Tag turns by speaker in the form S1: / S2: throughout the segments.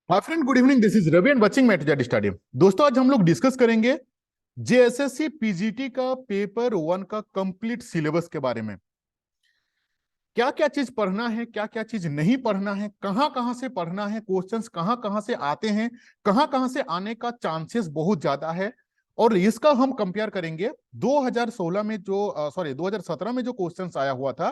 S1: Hi friend, good evening. This is Ravi and watching mat studio. दोस्तों, आज हम लोग डिस्कस करेंगे जेएसएससी पीजीटी का पेपर 1 का कंप्लीट सिलेबस के बारे में। क्या क्या चीज पढ़ना है, क्या क्या चीज नहीं पढ़ना है, कहां कहां से पढ़ना है, क्वेश्चंस कहां कहां से आते हैं, कहां कहां से आने का चांसेस बहुत ज्यादा है। और इसका हम कंपेयर करेंगे 2016 में जो 2017 में जो क्वेश्चंस आया हुआ था,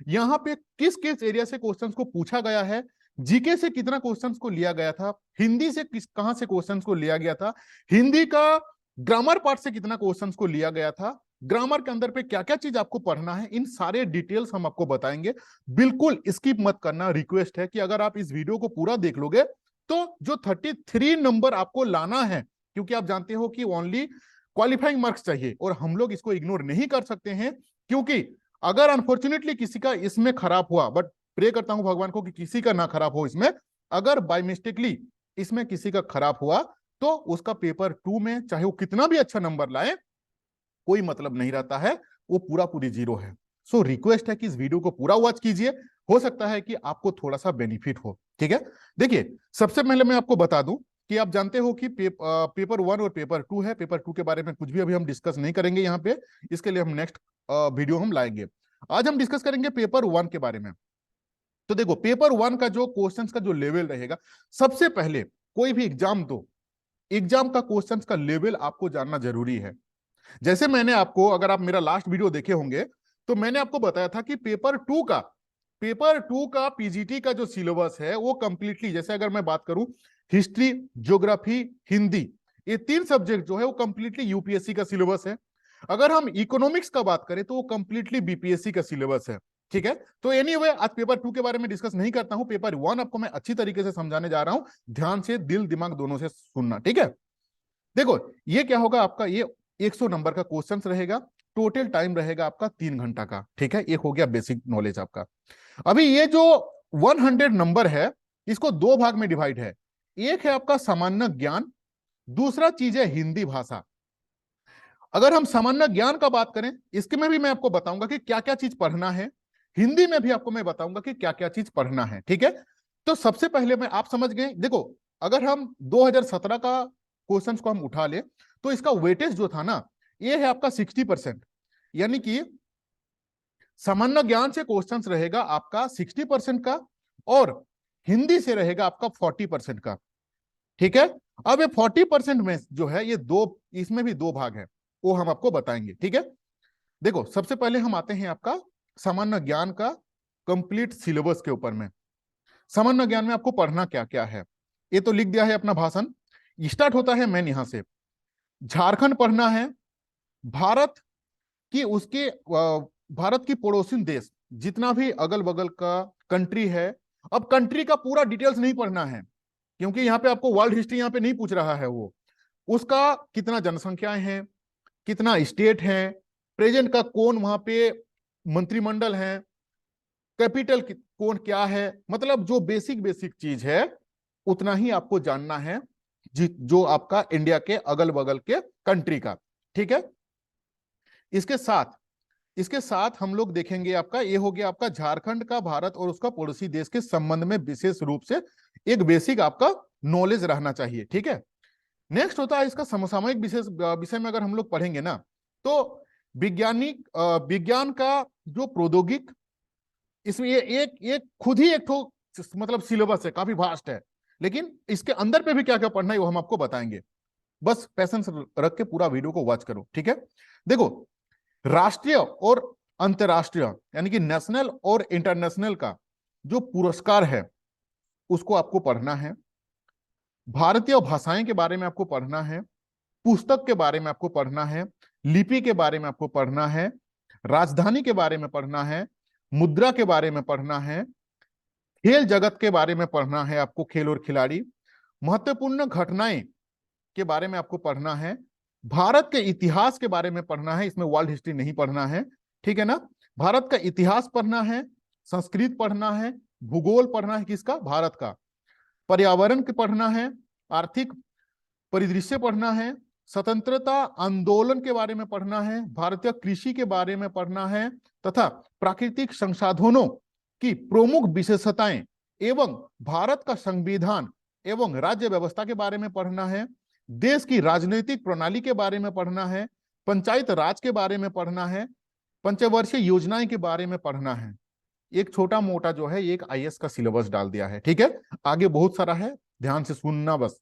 S1: यहाँ पे किस किस एरिया से क्वेश्चंस को पूछा गया है, जीके से कितना क्वेश्चंस को लिया गया था, हिंदी से किस कहां से क्वेश्चंस को लिया गया था, हिंदी का ग्रामर पार्ट से कितना क्वेश्चंस को लिया गया था, ग्रामर के अंदर पे क्या क्या चीज आपको पढ़ना है, इन सारे डिटेल्स हम आपको बताएंगे। बिल्कुल स्किप मत करना। रिक्वेस्ट है कि अगर आप इस वीडियो को पूरा देख लोगे तो जो 33 नंबर आपको लाना है, क्योंकि आप जानते हो कि ओनली क्वालिफाइंग मार्क्स चाहिए और हम लोग इसको इग्नोर नहीं कर सकते हैं, क्योंकि अगर अनफॉर्चुनेटली किसी का इसमें खराब हुआ, बट प्रे करता हूं भगवान को कि किसी का ना खराब हो इसमें, अगर बाय मिस्टेकली इसमें किसी का खराब हुआ तो उसका पेपर 2 में चाहे वो कितना भी अच्छा नंबर लाए, कोई मतलब नहीं रहता है, वो पूरा पूरी जीरो है। सो रिक्वेस्ट है कि इस वीडियो को पूरा वॉच कीजिए, हो सकता है कि आपको थोड़ा सा बेनिफिट हो। ठीक है, देखिए, सबसे पहले मैं आपको बता दूं कि आप जानते हो कि पेपर 1 और पेपर 2 है। पेपर 2 के बारे में कुछ भी अभी हम डिस्कस नहीं करेंगे यहाँ पे, इसके लिए हम नेक्स्ट वीडियो हम लाएंगे। आज हम डिस्कस करेंगे पेपर 1 के बारे में। तो देखो, पेपर 1 का जो क्वेश्चंस का जो लेवल रहेगा, सबसे पहले कोई भी एग्जाम दो, एग्जाम का क्वेश्चंस का लेवल आपको जानना जरूरी है। जैसे मैंने आपको, अगर आप मेरा लास्ट वीडियो देखे होंगे, तो मैंने आपको बताया था कि पेपर 2 का पीजीटी का जो सिलेबस है वो कंप्लीटली, जैसे अगर मैं बात करूं, हिस्ट्री, ज्योग्राफी, हिंदी, ये 3 सब्जेक्ट जो है वो कंप्लीटली यूपीएससी का सिलेबस है। अगर हम इकोनॉमिक्स का बात करें तो वो कंप्लीटली बीपीएससी का सिलेबस है। ठीक है, तो एनीवे आज पेपर 2 के बारे में डिस्कस नहीं करता हूं, पेपर 1 आपको मैं अच्छी तरीके से समझाने जा रहा हूं। ध्यान से, दिल दिमाग दोनों से सुनना। ठीक है, देखो, ये क्या होगा आपका, ये 100 नंबर का क्वेश्चन रहेगा। टोटल टाइम रहेगा आपका 3 घंटा का। ठीक है, एक हो गया बेसिक नॉलेज आपका। अभी ये जो 100 नंबर है, इसको 2 भाग में डिवाइड है। एक है आपका सामान्य ज्ञान, दूसरा चीज है हिंदी भाषा। अगर हम सामान्य ज्ञान का बात करें, इसके में भी मैं आपको बताऊंगा कि क्या क्या चीज पढ़ना है, हिंदी में भी आपको मैं बताऊंगा कि क्या क्या चीज पढ़ना है। ठीक है, तो सबसे पहले मैं, आप समझ गए, देखो, अगर हम 2017 का क्वेश्चंस को हम उठा ले तो इसका वेटेज जो था ना, ये है आपका 60%। यानी कि सामान्य ज्ञान से क्वेश्चंस रहेगा आपका 60% का, और हिंदी से रहेगा आपका 40% का। ठीक है, अब ये 40% में जो है, ये दो, इसमें भी 2 भाग है, वो हम आपको बताएंगे। ठीक है, देखो, सबसे पहले हम आते हैं आपका सामान्य ज्ञान का कंप्लीट सिलेबस के ऊपर में। सामान्य ज्ञान में आपको पढ़ना क्या क्या है, ये तो लिख दिया है अपना भाषण। स्टार्ट होता है मेन यहां से। झारखंड पढ़ना है, भारत की उसके भारत की पड़ोसी देश, जितना भी अगल बगल का कंट्री है। अब कंट्री का पूरा डिटेल्स नहीं पढ़ना है, क्योंकि यहाँ पे आपको वर्ल्ड हिस्ट्री यहाँ पे नहीं पूछ रहा है। वो उसका कितना जनसंख्याएं हैं, कितना स्टेट है, प्रेजेंट का कौन वहां पे मंत्रिमंडल है, कैपिटल कौन क्या है, मतलब जो बेसिक बेसिक चीज है उतना ही आपको जानना है, जो आपका इंडिया के अगल बगल के कंट्री का। ठीक है, इसके साथ इसके साथ हम लोग देखेंगे, आपका ये हो गया आपका झारखंड का भारत और उसका पड़ोसी देश के संबंध में विशेष रूप से एक बेसिक आपका नॉलेज रहना चाहिए। ठीक है, नेक्स्ट होता है इसका समसामयिक विशेष विषय में अगर हम लोग पढ़ेंगे ना, तो विज्ञान का जो प्रौद्योगिक, इसमें ये एक एक खुद ही एक ठो मतलब सिलेबस है, काफी वास्ट है, लेकिन इसके अंदर पे भी क्या क्या पढ़ना है वो हम आपको बताएंगे। बस पैसेंस रख के पूरा वीडियो को वॉच करो। ठीक है, देखो, राष्ट्रीय और अंतरराष्ट्रीय, यानी कि नेशनल और इंटरनेशनल का जो पुरस्कार है उसको आपको पढ़ना है। भारतीय भाषाएं के बारे में आपको पढ़ना है, पुस्तक के बारे में आपको पढ़ना है, लिपि के बारे में आपको पढ़ना है, राजधानी के बारे में पढ़ना है, मुद्रा के बारे में पढ़ना है, खेल जगत के बारे में पढ़ना है आपको, खेल और खिलाड़ी, महत्वपूर्ण घटनाएं के बारे में आपको पढ़ना है, भारत के इतिहास के बारे में पढ़ना है, इसमें वर्ल्ड हिस्ट्री नहीं पढ़ना है। ठीक है ना, भारत का इतिहास पढ़ना है, संस्कृत पढ़ना है, भूगोल पढ़ना है, किसका, भारत का, पर्यावरण के पढ़ना है, आर्थिक परिदृश्य पढ़ना है, स्वतंत्रता आंदोलन के बारे में पढ़ना है, भारतीय कृषि के बारे में पढ़ना है, तथा प्राकृतिक संसाधनों की प्रमुख विशेषताएं एवं भारत का संविधान एवं राज्य व्यवस्था के बारे में पढ़ना है, देश की राजनीतिक प्रणाली के बारे में पढ़ना है, पंचायत राज के बारे में पढ़ना है, पंचवर्षीय योजनाएं के बारे में पढ़ना है। एक छोटा मोटा जो है एक आईएएस का सिलेबस डाल दिया है, ठीक है। आगे बहुत सारा है, ध्यान से सुनना बस।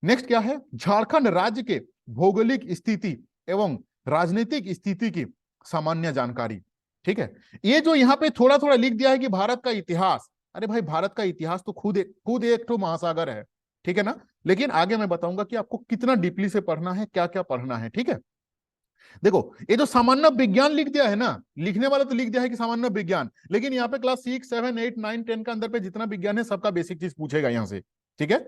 S1: नेक्स्ट क्या है, झारखंड राज्य के भौगोलिक स्थिति एवं राजनीतिक स्थिति की सामान्य जानकारी, ठीक है। ये जो यहाँ पे थोड़ा थोड़ा लिख दिया है कि भारत का इतिहास, अरे भाई भारत का इतिहास तो खुद एक तो महासागर है, ठीक है ना। लेकिन आगे मैं बताऊंगा कि आपको कितना डीपली से पढ़ना है, क्या क्या पढ़ना है, ठीक है। देखो ये जो सामान्य विज्ञान लिख दिया है ना, लिखने वाला तो लिख दिया है कि सामान्य विज्ञान, लेकिन यहाँ पे क्लास 6, 7, 8, 9, 10 का अंदर पे जितना विज्ञान है सबका बेसिक चीज पूछेगा यहाँ से, ठीक है।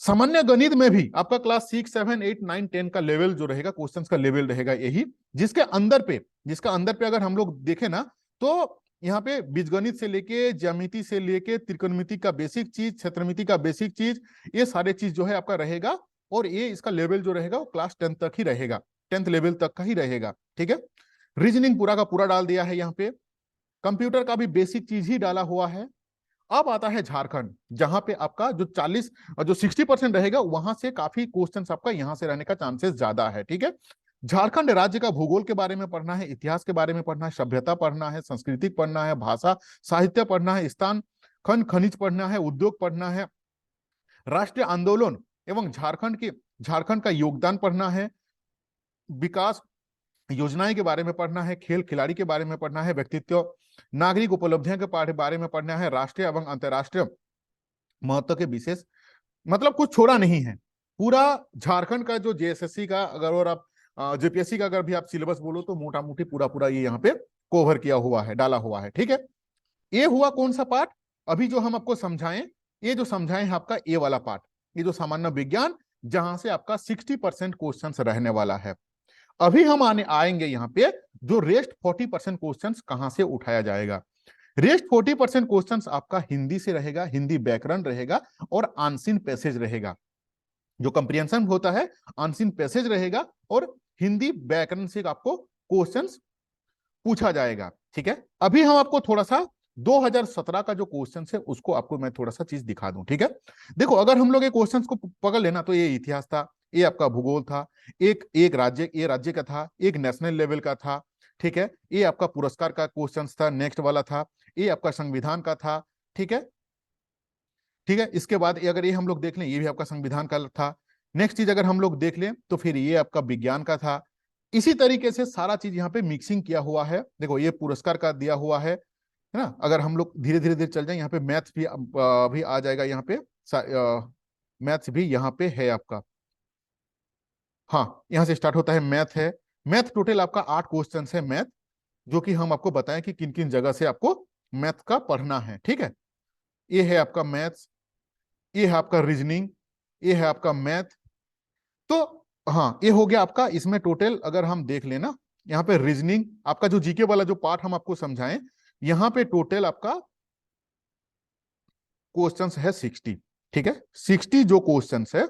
S1: सामान्य गणित में भी आपका क्लास 6, 7, 8, 9, 10 का लेवल जो रहेगा, क्वेश्चंस का लेवल रहेगा यही, जिसका अंदर पे अगर हम लोग देखें ना, तो यहाँ पे बीजगणित से लेके ज्यामिति से लेके त्रिकोणमिति का बेसिक चीज, क्षेत्रमिति का बेसिक चीज, ये सारे चीज जो है आपका रहेगा। और ये इसका लेवल जो रहेगा वो क्लास 10 तक ही रहेगा, 10th लेवल तक का ही रहेगा, ठीक है। रीजनिंग पूरा का पूरा डाल दिया है यहाँ पे, कंप्यूटर का भी बेसिक चीज ही डाला हुआ है। अब आता है झारखंड, जहां पे आपका जो 40 और जो 60% रहेगा, वहां से काफी क्वेश्चंस आपका यहां से रहने का चांसेस ज्यादा है, ठीक है। झारखंड राज्य का भूगोल के बारे में पढ़ना है, इतिहास के बारे में पढ़ना है, सभ्यता पढ़ना है, संस्कृति पढ़ना है, भाषा साहित्य पढ़ना है, स्थान खनिज पढ़ना है, उद्योग पढ़ना है, राष्ट्रीय आंदोलन एवं झारखंड का योगदान पढ़ना है, विकास योजनाएं के बारे में पढ़ना है, खेल खिलाड़ी के बारे में पढ़ना है, व्यक्तित्व नागरिक उपलब्धियों के बारे में पढ़ना है, राष्ट्रीय एवं अंतर्राष्ट्रीय महत्व के विशेष, मतलब कुछ छोड़ा नहीं है। पूरा झारखंड का जो जेएसएससी का अगर और आप जेपीएससी का अगर भी आप सिलेबस बोलो तो मोटा मोटी पूरा पूरा ये यहाँ पे कवर किया हुआ है, डाला हुआ है, ठीक है। ये हुआ कौन सा पार्ट, अभी जो हम आपको समझाएं, ये जो समझाएं है आपका ए वाला पार्ट, ये जो सामान्य विज्ञान, जहां से आपका 60% क्वेश्चन रहने वाला है। अभी हम आएंगे यहाँ पे जो रेस्ट 40% क्वेश्चंस कहां से उठाया जाएगा। रेस्ट 40% क्वेश्चंस आपका हिंदी से रहेगा, हिंदी व्याकरण रहेगा और अनसीन पैसेज रहेगा। जो कंप्रिहेंशन होता है अनसीन पैसेज रहेगा और हिंदी व्याकरण से आपको क्वेश्चंस पूछा जाएगा, ठीक है। अभी हम आपको थोड़ा सा 2017 का जो क्वेश्चन है उसको आपको मैं थोड़ा सा चीज दिखा दूं, ठीक है। देखो अगर हम लोग ये क्वेश्चंस को पकड़ लेना, तो ये इतिहास था, ये आपका भूगोल था, एक राज्य का था, एक नेशनल लेवल का था, ठीक है। ये आपका पुरस्कार का क्वेश्चन था, नेक्स्ट वाला था, ये आपका संविधान का था, ठीक है, ठीक है। इसके बाद अगर ये हम लोग देख लें, ये भी आपका संविधान का था। नेक्स्ट चीज अगर हम लोग देख लें तो फिर ये आपका विज्ञान का था। इसी तरीके से सारा चीज यहाँ पे मिक्सिंग किया हुआ है। देखो ये पुरस्कार का दिया हुआ है ना। अगर हम लोग धीरे धीरे धीरे चल जाए, यहाँ पे मैथ्स भी आ जाएगा, यहाँ पे मैथ्स भी यहाँ पे है आपका। हाँ, यहाँ से स्टार्ट होता है, मैथ है। मैथ टोटल आपका 8 क्वेश्चन है मैथ, जो कि हम आपको बताएं कि किन किन जगह से आपको मैथ का पढ़ना है, ठीक है। ये है आपका मैथ्स, ये है आपका रीजनिंग, ये है आपका मैथ। तो हाँ, ये हो गया आपका। इसमें टोटल अगर हम देख लेना, यहाँ पे रीजनिंग आपका जो जीके वाला जो पार्ट हम आपको समझाएं, यहाँ पे टोटल आपका क्वेश्चंस है 60, ठीक है। 60 जो क्वेश्चंस है,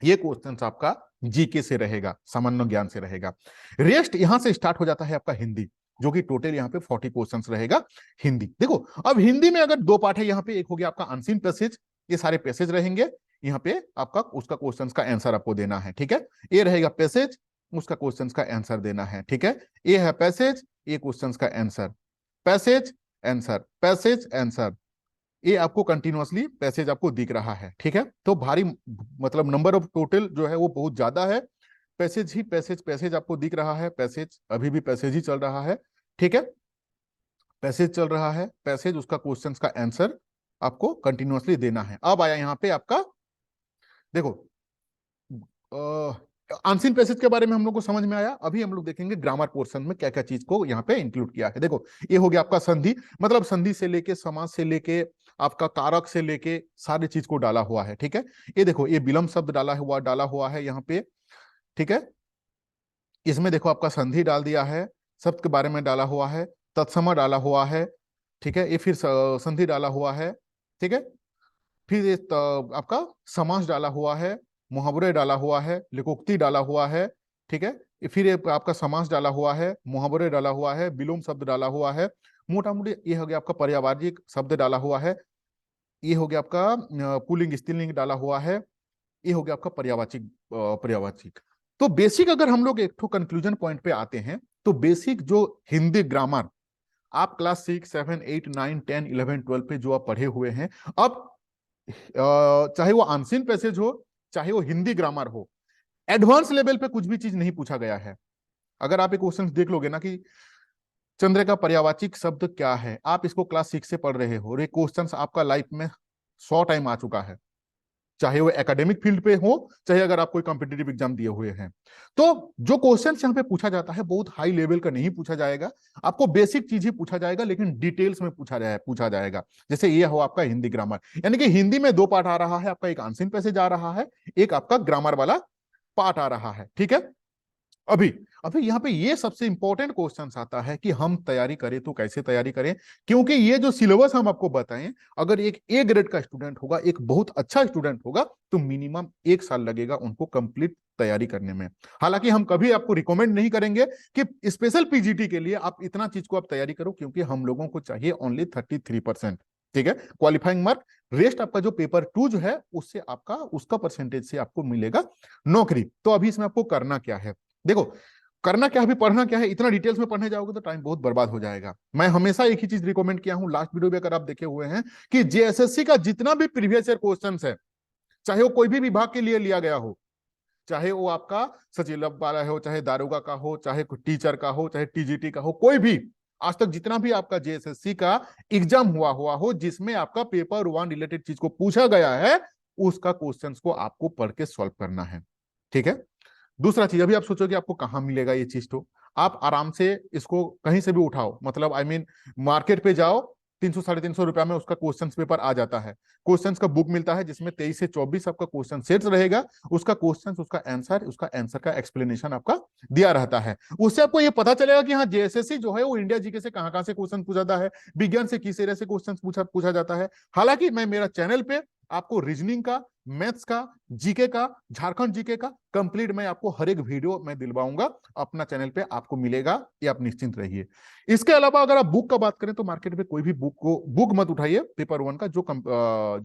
S1: ये क्वेश्चंस आपका जीके से रहेगा, सामान्य ज्ञान से रहेगा। रेस्ट यहां से स्टार्ट हो जाता है आपका हिंदी, जो कि टोटल यहाँ पे 40 क्वेश्चंस रहेगा हिंदी। देखो अब हिंदी में अगर 2 पार्ट है, यहाँ पे एक हो गया आपका अनसीन पैसेज, ये सारे पैसेज रहेंगे, यहाँ पे आपका उसका क्वेश्चंस का आंसर आपको देना है, ठीक है। ये रहेगा पैसेज, उसका क्वेश्चंस का आंसर देना है, ठीक है। ये है पैसेज, ये क्वेश्चंस का answer, passage answer, passage answer, ये आपको कंटिन्यूअसली पैसेज आपको दिख रहा है, ठीक है। तो भारी मतलब नंबर ऑफ टोटल जो है वो बहुत ज्यादा है। पैसेज ही पैसेज पैसेज आपको दिख रहा है, पैसेज अभी भी पैसेज ही चल रहा है, ठीक है। पैसेज चल रहा है, पैसेज उसका क्वेश्चंस का आंसर आपको कंटिन्यूअसली देना है। अब आया यहाँ पे आपका, देखो अनसीन पैसेज के बारे में हम लोग को समझ में आया। अभी हम लोग देखेंगे ग्रामर पोर्शन में क्या क्या चीज को यहाँ पे इंक्लूड किया है। देखो ये हो गया आपका संधि, मतलब संधि से लेके समास से लेके आपका कारक से लेके सारी चीज को डाला हुआ है, ठीक है। ये देखो ये विलंब शब्द डाला हुआ है यहाँ पे, ठीक है। इसमें देखो आपका संधि डाल दिया है, शब्द के बारे में डाला हुआ है, तत्सम डाला हुआ है, ठीक है। ये फिर संधि डाला हुआ है, ठीक है। फिर ये आपका समास डाला हुआ है, मुहावरे डाला हुआ है, लिकोक्ति डाला हुआ है, ठीक है। फिर ये आपका समास डाला हुआ है, मुहावरे डाला हुआ है, विलोम शब्द डाला हुआ है, मोटा मोटी ये हो गया आपका पर्यायवाची शब्द डाला हुआ है, ये हो गया आपका पुलिंग स्त्रीलिंग डाला हुआ है, ये हो गया आपका पर्यावाचिक पर्यावाचिक। तो बेसिक अगर हम लोग एक तो कंक्लूजन पॉइंट पे आते हैं, तो बेसिक जो हिंदी ग्रामर आप क्लास 6, 7, 8, 9, 10, 11, 12 पे जो आप पढ़े हुए हैं, अब चाहे वो अनसीन पैसेज हो, चाहे वो हिंदी ग्रामर हो, एडवांस लेवल पे कुछ भी चीज नहीं पूछा गया है। अगर आप एक क्वेश्चन देख लोगे ना कि चंद्र का पर्यावाचिक शब्द क्या है, आप इसको क्लास 6 से पढ़ रहे हो और ये क्वेश्चन आपका लाइफ में 100 टाइम आ चुका है, चाहे वो एकेडमिक फील्ड पे हो, चाहे अगर आप कोई कॉम्पिटिटिव एग्जाम दिए हुए हैं। तो जो क्वेश्चन यहाँ पे पूछा जाता है बहुत हाई लेवल का नहीं पूछा जाएगा, आपको बेसिक चीज ही पूछा जाएगा, लेकिन डिटेल्स में पूछा जाएगा। जैसे ये हो आपका हिंदी ग्रामर, यानी कि हिंदी में 2 पार्ट आ रहा है, आपका एक आंशिक पैसेज आ रहा है, एक आपका ग्रामर वाला पार्ट आ रहा है, ठीक है। अभी अभी यहाँ पे ये सबसे इंपॉर्टेंट क्वेश्चन आता है कि हम तैयारी करें तो कैसे तैयारी करें, क्योंकि ये जो सिलेबस हम आपको बताएं, अगर एक ए ग्रेड का स्टूडेंट होगा, एक बहुत अच्छा स्टूडेंट होगा, तो मिनिमम 1 साल लगेगा उनको कंप्लीट तैयारी करने में। हालांकि हम कभी आपको रिकमेंड नहीं करेंगे कि स्पेशल पीजीटी के लिए आप इतना चीज को आप तैयारी करो, क्योंकि हम लोगों को चाहिए ओनली 33%, ठीक है, क्वालिफाइंग मार्क। रेस्ट आपका जो पेपर 2 जो है उससे आपका उसका परसेंटेज से आपको मिलेगा नौकरी। तो अभी इसमें आपको करना क्या है, देखो करना क्या है, अभी पढ़ना क्या है, इतना डिटेल्स में पढ़ने जाओगे तो टाइम बहुत बर्बाद हो जाएगा। मैं हमेशा एक ही चीज रिकमेंड किया हूं, लास्ट वीडियो भी अगर आप देखे हुए हैं, कि जेएसएससी का जितना भी प्रीवियस ईयर क्वेश्चंस है, चाहे वो कोई भी विभाग के लिए लिया गया हो, चाहे वो आपका सचिव वाला हो, चाहे दारोगा का हो, चाहे टीचर का हो, चाहे टीजीटी का हो, कोई भी आज तक जितना भी आपका जेएसएससी का एग्जाम हुआ हो जिसमें आपका पेपर 1 रिलेटेड चीज को पूछा गया है, उसका क्वेश्चंस को आपको पढ़ के सॉल्व करना है, ठीक है। दूसरा चीज, अभी आप सोचो कि आपको कहां मिलेगा ये चीज, तो आप आराम से इसको कहीं से भी उठाओ, मतलब आई मीन मार्केट पे जाओ, 300-350 रुपया में उसका क्वेश्चन पेपर आ जाता है। क्वेश्चन का बुक मिलता है जिसमें 23 से 24 आपका क्वेश्चन सेट्स रहेगा, उसका क्वेश्चन, उसका आंसर का एक्सप्लेनेशन आपका दिया रहता है। उससे आपको ये पता चलेगा कि हाँ जेएसएससी जो है वो इंडिया जीके से कहां कहां से क्वेश्चन पूछा जाता है, विज्ञान से किस एरिया से क्वेश्चन पूछा जाता है। हालांकि मैं मेरा चैनल पे आपको रीजनिंग का, मैथ्स का, जीके का, झारखंड जीके का कंप्लीट मैं आपको हर एक वीडियो मैं दिलवाऊंगा, अपना चैनल पे आपको मिलेगा, ये आप निश्चिंत रहिए। इसके अलावा अगर आप बुक का बात करें तो मार्केट में कोई भी बुक मत उठाइए, पेपर 1 का जो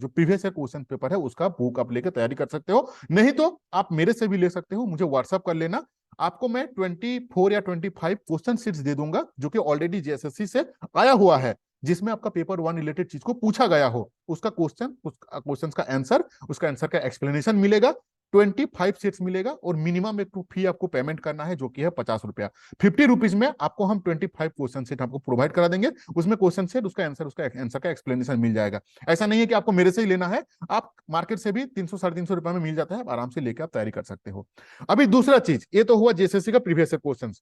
S1: प्रीवियस ईयर क्वेश्चन पेपर है उसका बुक आप लेकर तैयारी कर सकते हो, नहीं तो आप मेरे से भी ले सकते हो, मुझे व्हाट्सअप कर लेना। आपको मैं 24 या 25 क्वेश्चन सीट्स दे दूंगा जो कि ऑलरेडी जेएसएससी से आया हुआ है, जिसमें आपका पेपर 1 रिलेटेड चीज को पूछा गया हो, उसका क्वेश्चन का आंसर, उसका आंसर का एक्सप्लेनेशन मिलेगा। 25 सीट्स मिलेगा और मिनिमम एक फी आपको पेमेंट करना है जो कि है 50 रुपया। 50 रुपीज में आपको हम 25 क्वेश्चन सेट आपको प्रोवाइड करा देंगे, उसमें क्वेश्चन सेट, उसका आंसर का एक्सप्लेनेशन मिल जाएगा। ऐसा नहीं है कि आपको मेरे से ही लेना है, आप मार्केट से भी 300-350 रुपए में मिल जाता है, आराम से लेकर आप तैयारी कर सकते हो। अभी दूसरा चीज, ये तो हुआ जेएसएससी का प्रीवियस क्वेश्चन।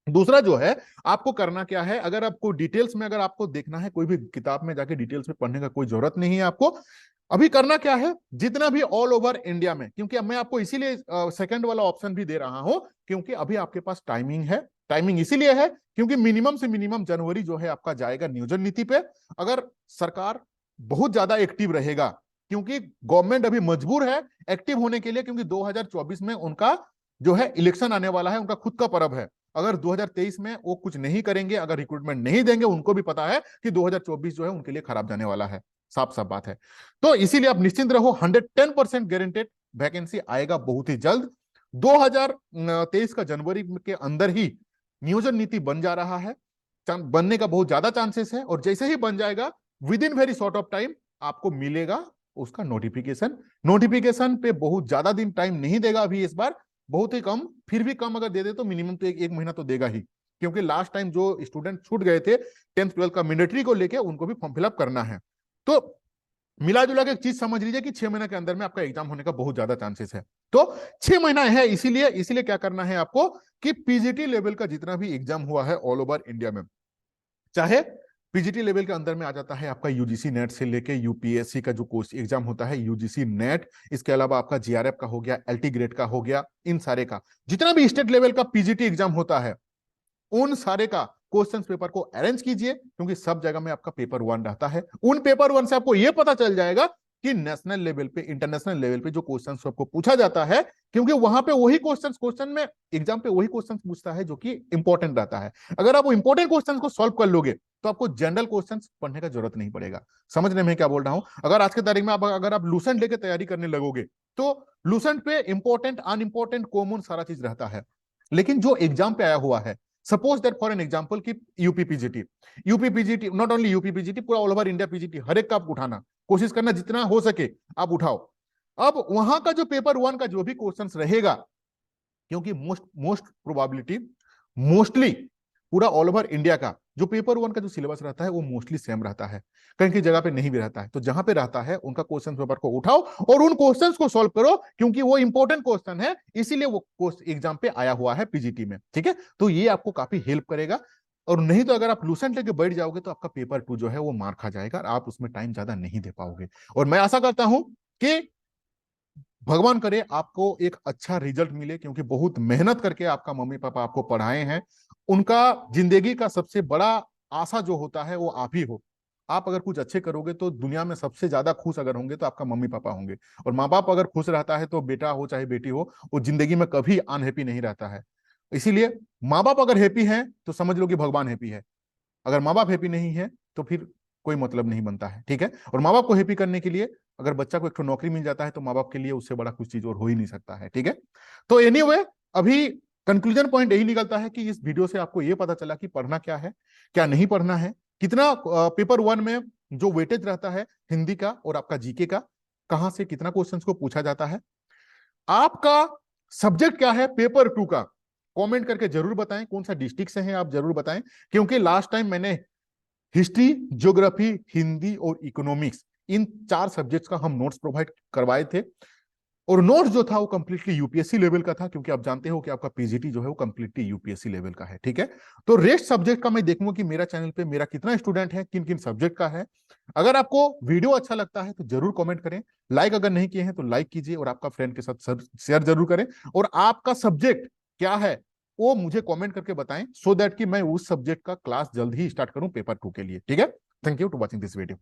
S1: दूसरा जो है आपको करना क्या है, अगर आपको डिटेल्स में अगर आपको देखना है, कोई भी किताब में जाके डिटेल्स में पढ़ने का कोई जरूरत नहीं है आपको। अभी करना क्या है, जितना भी ऑल ओवर इंडिया में, क्योंकि अब मैं आपको इसीलिए सेकंड वाला ऑप्शन भी दे रहा हूं, क्योंकि अभी आपके पास टाइमिंग है। टाइमिंग इसीलिए है क्योंकि मिनिमम से मिनिमम जनवरी जो है आपका जाएगा नियोजन नीति पे। अगर सरकार बहुत ज्यादा एक्टिव रहेगा, क्योंकि गवर्नमेंट अभी मजबूर है एक्टिव होने के लिए, क्योंकि 2024 में उनका जो है इलेक्शन आने वाला है, उनका खुद का पर्व है। अगर 2023 में वो कुछ नहीं करेंगे, अगर रिक्रूटमेंट नहीं देंगे, उनको भी पता है कि 2024 जो है उनके लिए खराब जाने वाला है, साफ साफ बात है। तो इसीलिए आप निश्चिंत रहो, 110% गारंटेड वैकेंसी आएगा बहुत ही जल्द। 2023 का जनवरी के अंदर ही नियोजन नीति बन जा रहा है, बनने का बहुत ज्यादा चांसेस है, और जैसे ही बन जाएगा with in very short of time आपको मिलेगा उसका नोटिफिकेशन। नोटिफिकेशन पे बहुत ज्यादा दिन टाइम नहीं देगा अभी इस बार, बहुत ही कम, फिर भी कम अगर दे दे तो मिनिमम तो एक महीना तो देगा ही, क्योंकि लास्ट टाइम जो स्टूडेंट छूट गए थे 10th-12th का मिलिट्री को लेके, उनको भी फॉर्म फिलअप करना है। तो मिला जुला के एक चीज समझ लीजिए कि 6 महीने के अंदर में आपका एग्जाम होने का बहुत ज्यादा चांसेस है। तो 6 महीना है, इसीलिए क्या करना है आपको कि पीजीटी लेवल का जितना भी एग्जाम हुआ है ऑल ओवर इंडिया में, चाहे पीजीटी लेवल के अंदर में आ जाता है आपका यूजीसी नेट से लेके यूपीएससी का जो कोर्स एग्जाम होता है यूजीसी नेट, इसके अलावा आपका जीआरएफ का हो गया, एलटी ग्रेड का हो गया, इन सारे का जितना भी स्टेट लेवल का पीजीटी एग्जाम होता है, उन सारे का क्वेश्चन पेपर को अरेंज कीजिए, क्योंकि सब जगह में आपका पेपर 1 रहता है। उन पेपर 1 से आपको यह पता चल जाएगा कि नेशनल लेवल पे, इंटरनेशनल लेवल पे जो क्वेश्चन आपको पूछा जाता है, क्योंकि वहां पे वही क्वेश्चन में, एग्जाम पे वही क्वेश्चन पूछता है जो कि इंपॉर्टेंट रहता है। अगर आप वो इंपॉर्टेंट क्वेश्चन को सॉल्व कर लोगे तो आपको जनरल क्वेश्चन पढ़ने का जरूरत नहीं पड़ेगा। समझने में क्या बोल रहा हूं? अगर आज के तारीख में अगर आप लूसेंट लेके तैयारी करने लगोगे तो लूसेंट पे इंपॉर्टेंट अनइंपॉर्टेंट कॉमन सारा चीज रहता है, लेकिन जो एग्जाम पे आया हुआ है, suppose that for an example कि UP PGT, not only UP PGT, पूरा ऑल ओवर इंडिया पीजीटी, हर एक का आप उठाना कोशिश करना, जितना हो सके आप उठाओ। अब वहां का जो पेपर वन का जो भी क्वेश्चंस रहेगा, क्योंकि मोस्ट प्रोबेबिलिटी, मोस्टली पूरा ऑल ओवर इंडिया का जो पेपर वन का जो सिलेबस रहता है वो मोस्टली सेम रहता है, कहीं की जगह पे नहीं भी रहता है। तो जहां पे रहता है उनका क्वेश्चन पेपर को उठाओ और उन क्वेश्चंस को सॉल्व करो, क्योंकि वो इंपॉर्टेंट क्वेश्चन है, इसीलिए वो एग्जाम पे आया हुआ है पीजीटी में। ठीक है, तो ये आपको काफी हेल्प करेगा। और नहीं तो अगर आप लूसेंट लेके बैठ जाओगे तो आपका पेपर टू जो है वो मार खा जाएगा और आप उसमें टाइम ज्यादा नहीं दे पाओगे। और मैं आशा करता हूं कि भगवान करे आपको एक अच्छा रिजल्ट मिले, क्योंकि बहुत मेहनत करके आपका मम्मी पापा आपको पढ़ाए हैं। उनका जिंदगी का सबसे बड़ा आशा जो होता है वो आप ही हो। आप अगर कुछ अच्छे करोगे तो दुनिया में सबसे ज्यादा खुश अगर होंगे तो आपका मम्मी पापा होंगे। और माँ बाप अगर खुश रहता है तो बेटा हो चाहे बेटी हो, वो जिंदगी में कभी अनहैप्पी नहीं रहता है। इसीलिए माँ बाप अगर हैप्पी हैं तो समझ लो कि भगवान हैप्पी है। अगर माँ बाप हैप्पी नहीं है तो फिर कोई मतलब नहीं बनता है। ठीक है, और माँ बाप को हैप्पी करने के लिए अगर बच्चा को एक नौकरी मिल जाता है तो माँ बाप के लिए उससे बड़ा कुछ चीज और हो ही नहीं सकता है। ठीक है, तो एनीवे, अभी कंक्लूजन पॉइंट यही निकलता है कि इस वीडियो से आपको ये पता चला कि पढ़ना क्या है, क्या नहीं पढ़ना है, कितना पेपर वन में जो वेटेज रहता है हिंदी का और आपका जीके का, कहां से कितना क्वेश्चंस को पूछा जाता है, आपका सब्जेक्ट क्या है पेपर टू का, कमेंट करके जरूर बताएं। कौन सा डिस्ट्रिक्ट से हैं आप जरूर बताएं, क्योंकि लास्ट टाइम मैंने हिस्ट्री, ज्योग्राफी, हिंदी और इकोनॉमिक्स, इन 4 सब्जेक्ट्स का हम नोट्स प्रोवाइड करवाए थे। और नोट्स जो था वो कंप्लीटली यूपीएससी लेवल का था, क्योंकि आप जानते हो कि आपका पीजीटी जो है वो कंप्लीटली यूपीएससी लेवल का है। ठीक है, तो रेस्ट सब्जेक्ट का मैं देखूंगा कि मेरा चैनल पे मेरा कितना स्टूडेंट है, किन किन सब्जेक्ट का है। अगर आपको वीडियो अच्छा लगता है तो जरूर कमेंट करें, लाइक अगर नहीं किए हैं तो लाइक कीजिए और आपका फ्रेंड के साथ शेयर जरूर करें। और आपका सब्जेक्ट क्या है वो मुझे कमेंट करके बताएं, सो दैट कि मैं उस सब्जेक्ट का क्लास जल्द ही स्टार्ट करूं पेपर 2 के लिए। ठीक है, thank you to watching this video.